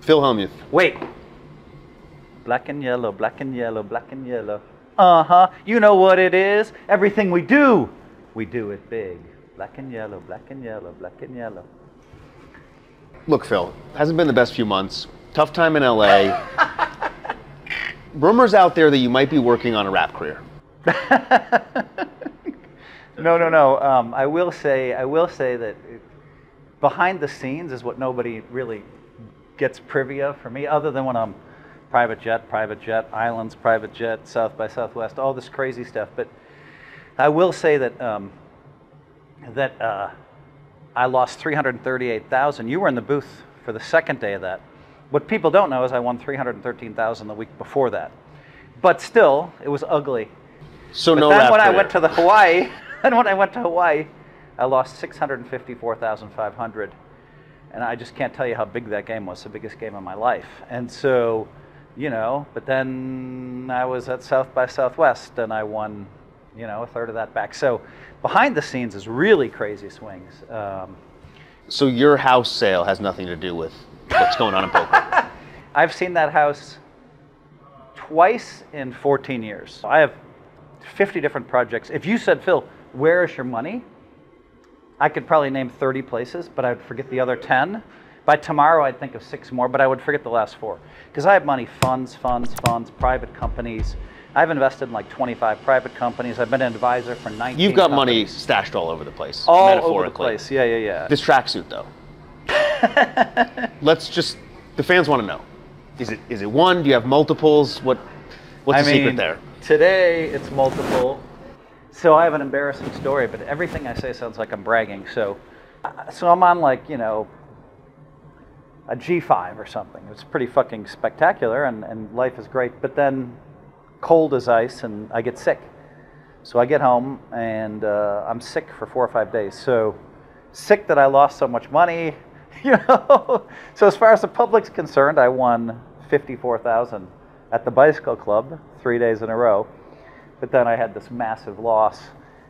Phil Hellmuth. Wait. Black and yellow, black and yellow, black and yellow. Uh-huh. You know what it is. Everything we do it big. Black and yellow, black and yellow, black and yellow. Look, Phil, hasn't been the best few months. Tough time in LA. Rumors out there that you might be working on a rap career. No. I will say that behind the scenes is what nobody really gets privy of for me, other than when I'm private jet, islands, private jet, South by Southwest, all this crazy stuff. But I will say that I lost $338,000. You were in the booth for the second day of that. What people don't know is I won $313,000 the week before that. But still, it was ugly. So but no then rap when career. I went to Hawaii, I lost $654,500. And I just can't tell you how big that game was, the biggest game of my life. And so, you know, but then I was at South by Southwest and I won, you know, a third of that back. So behind the scenes is really crazy swings. So your house sale has nothing to do with what's going on in poker? I've seen that house twice in 14 years. I have 50 different projects. If you said, Phil, where is your money? I could probably name 30 places, but I would forget the other 10. By tomorrow, I'd think of 6 more, but I would forget the last 4. Because I have money, funds, private companies. I've invested in like 25 private companies. I've been an advisor for 19 You've got companies. money stashed all over the place, all metaphorically. over the place, yeah. This tracksuit, though. The fans want to know. Is it one? Do you have multiples? What's the secret there? Today, it's multiple. So I have an embarrassing story, but everything I say sounds like I'm bragging. So I'm on like, you know, a G5 or something. It's pretty fucking spectacular and life is great. But then cold as ice and I get sick. So I get home and I'm sick for 4 or 5 days. So sick that I lost so much money, you know. So as far as the public's concerned, I won $54,000 at the bicycle club 3 days in a row. But then I had this massive loss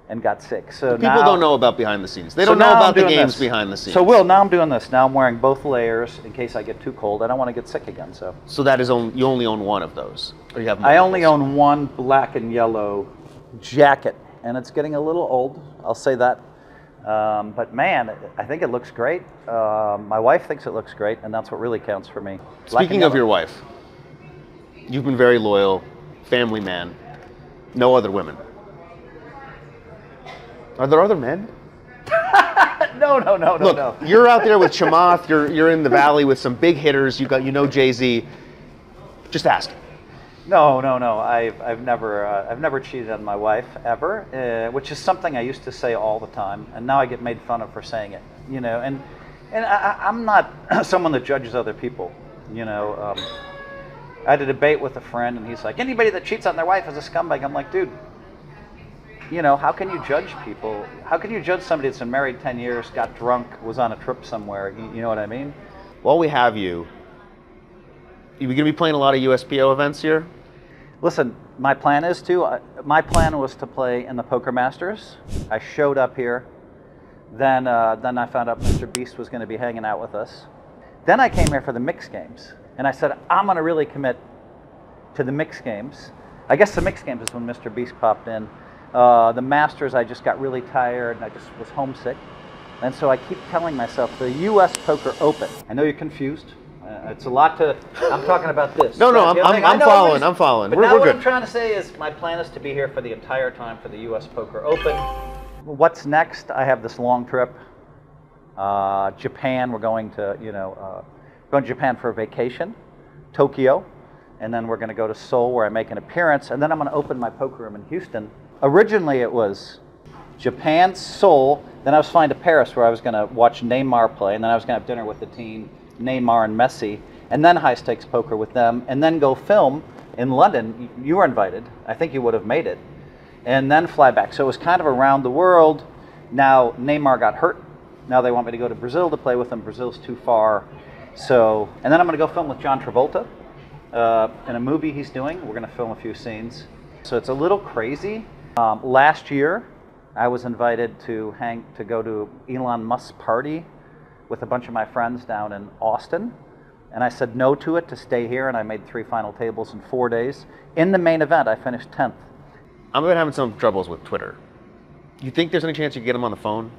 and got sick. So People don't know about behind the scenes. They so don't know now about I'm the doing games this. behind the scenes. So Will, now I'm doing this. Now I'm wearing both layers in case I get too cold. I don't want to get sick again. So that is you only own one of those, or you have multiples? I only own one black and yellow jacket, and it's getting a little old. I'll say that. But man, I think it looks great. My wife thinks it looks great, and that's what really counts for me. Speaking of your wife, you've been very loyal, family man. No other women. Are there other men? No. Look, you're out there with Chamath. You're in the valley with some big hitters. You know Jay-Z. Just ask. No. I've never cheated on my wife ever, which is something I used to say all the time, and now I get made fun of for saying it. You know, and I'm not someone that judges other people. You know, I had a debate with a friend, and he's like, anybody that cheats on their wife is a scumbag. I'm like, dude, you know, how can you judge people? How can you judge somebody that's been married 10 years, got drunk, was on a trip somewhere? You know what I mean? While we have you, you going to be playing a lot of USPO events here? Listen, my plan was to play in the Poker Masters. I showed up here. Then I found out Mr. Beast was going to be hanging out with us. Then I came here for the mixed games. And I said, I'm going to really commit to the mixed games. I guess the mixed games is when Mr. Beast popped in. The Masters, I just got really tired and I just was homesick. And so I keep telling myself, the U.S. Poker Open. I know you're confused. It's a lot to, I'm talking about this. No, I'm following. But now what I'm trying to say is my plan is to be here for the entire time for the U.S. Poker Open. What's next? I have this long trip. Japan, we're going to, going to Japan for a vacation. Tokyo. And then we're going to go to Seoul where I make an appearance. And then I'm going to open my poker room in Houston. Originally it was Japan, Seoul. Then I was flying to Paris where I was going to watch Neymar play. And then I was going to have dinner with the team, Neymar and Messi. And then high stakes poker with them. And then go film in London. You were invited. I think you would have made it. And then fly back. So it was kind of around the world. Now Neymar got hurt. Now they want me to go to Brazil to play with them. Brazil's too far. So, and then I'm going to go film with John Travolta in a movie he's doing. We're going to film a few scenes. So it's a little crazy. Last year, I was invited to go to Elon Musk's party with a bunch of my friends down in Austin. And I said no to it to stay here, and I made 3 final tables in 4 days. In the main event, I finished 10th. I'm having some troubles with Twitter. You think there's any chance you can get him on the phone?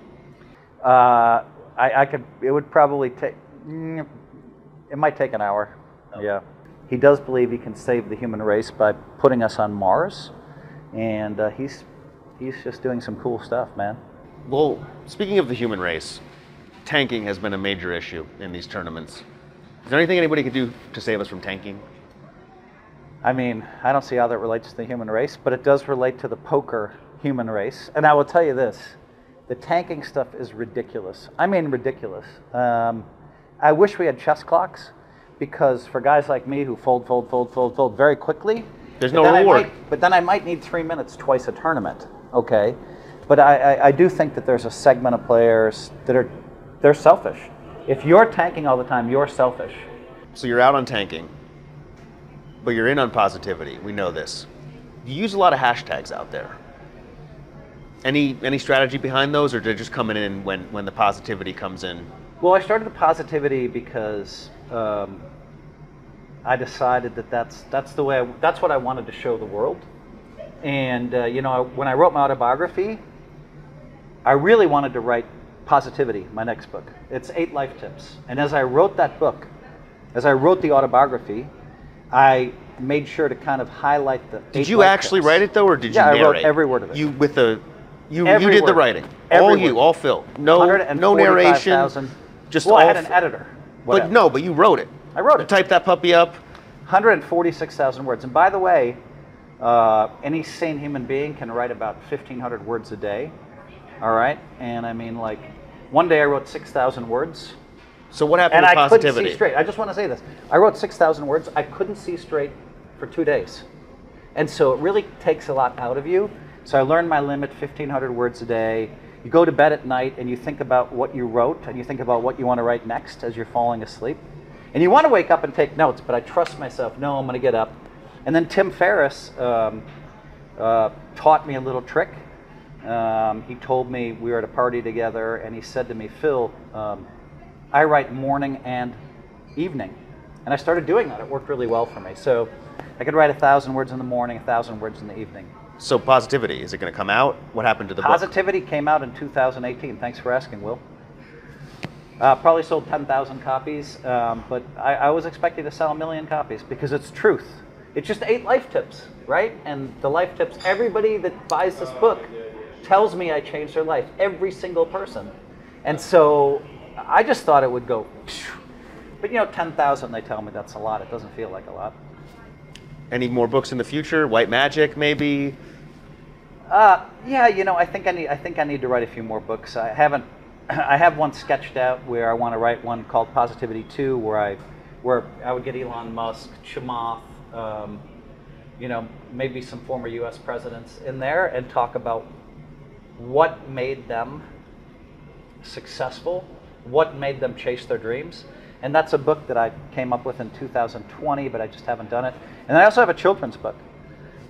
I could. It would probably take. It might take an hour. Oh. Yeah. He does believe he can save the human race by putting us on Mars, and he's just doing some cool stuff, man. Well, speaking of the human race, tanking has been a major issue in these tournaments. Is there anything anybody can do to save us from tanking? I mean, I don't see how that relates to the human race, but it does relate to the poker human race. And I will tell you this, the tanking stuff is ridiculous. I mean, ridiculous. I wish we had chess clocks, because for guys like me who fold very quickly, there's no reward. But then I might need 3 minutes twice a tournament, okay? But I do think that there's a segment of players that they're selfish. If you're tanking all the time, you're selfish. So you're out on tanking, but you're in on positivity. We know this. You use a lot of hashtags out there. Any strategy behind those, or they're just coming in when the positivity comes in? Well, I started the positivity because I decided that that's the way that's what I wanted to show the world. And you know, when I wrote my autobiography, I really wanted to write Positivity, my next book. It's 8 life tips. And as I wrote that book, as I wrote the autobiography, I made sure to kind of highlight the. Did you actually write it though, or did you narrate? Yeah, I wrote every word of it. You did the writing. All you, all Phil. No narration. Just well, I had an editor. But no, but you wrote it. I wrote it. You typed that puppy up. 146,000 words. And by the way, any sane human being can write about 1,500 words a day. All right, and I mean, like, one day I wrote 6,000 words. So what happened with positivity? And I couldn't see straight. I just want to say this. I wrote 6,000 words. I couldn't see straight for 2 days. And so it really takes a lot out of you. So I learned my limit, 1,500 words a day. You go to bed at night and you think about what you wrote, and you think about what you want to write next as you're falling asleep. And you want to wake up and take notes, but I trust myself. No, I'm going to get up. And then Tim Ferriss taught me a little trick. He told me, we were at a party together, and he said to me, Phil, I write morning and evening. And I started doing that. It worked really well for me. So I could write 1,000 words in the morning, 1,000 words in the evening. So Positivity, is it going to come out? What happened to the Positivity book? Came out in 2018. Thanks for asking, Will. Probably sold 10,000 copies, but I was expecting to sell 1 million copies because it's truth. It's just 8 life tips, right? And the life tips, everybody that buys this book tells me I changed their life, every single person. And so I just thought it would go, but you know, 10,000, they tell me that's a lot. It doesn't feel like a lot. Any more books in the future? White Magic, maybe? Yeah, you know, I think I need to write a few more books. I have one sketched out where I want to write one called Positivity 2, where I would get Elon Musk, Chamath, you know, maybe some former U.S. presidents in there and talk about what made them successful, what made them chase their dreams. And that's a book that I came up with in 2020, but I just haven't done it. And I also have a children's book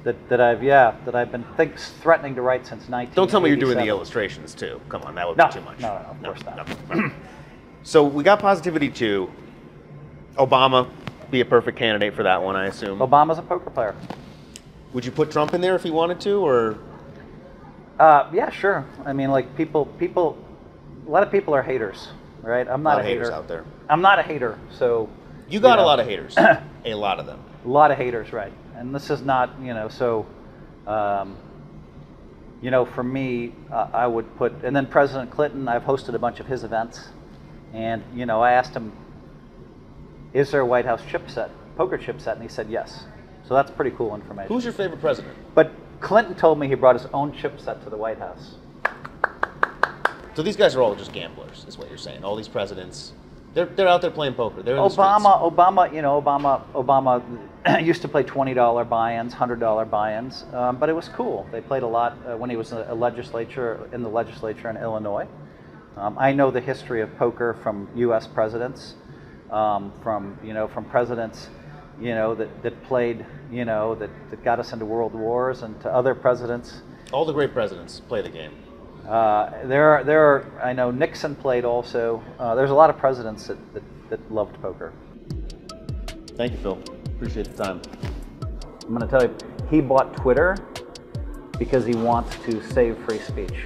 that I've been threatening to write since 1987. Don't tell me you're doing the illustrations too. Come on, that would be too much. No, of course not. No. So we got Positivity 2. Obama be a perfect candidate for that one, I assume. Obama's a poker player. Would you put Trump in there if he wanted to, or? Yeah, sure. I mean, like people, a lot of people are haters, right? I'm not a hater. Haters out there. I'm not a hater, so. You got a lot of haters. A lot of them. A lot of haters, right? And this is not, you know, so. You know, for me, I would put, and then President Clinton. I've hosted a bunch of his events, and you know, I asked him, "Is there a White House chipset, poker chipset?" And he said yes. So that's pretty cool information. Who's your favorite president? But Clinton told me he brought his own chipset to the White House. So these guys are all just gamblers, is what you're saying. All these presidents, they're out there playing poker. They're in the streets. Obama, you know, Obama used to play $20 buy-ins, $100 buy-ins, but it was cool. They played a lot when he was in the legislature in Illinois. I know the history of poker from U.S. presidents, from presidents, you know, that played, you know, that got us into world wars, and to other presidents. All the great presidents play the game. There are, I know Nixon played also. There's a lot of presidents that loved poker. Thank you, Phil. Appreciate the time. I'm going to tell you, he bought Twitter because he wants to save free speech.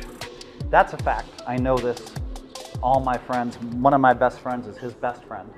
That's a fact. I know this. All my friends, one of my best friends is his best friend.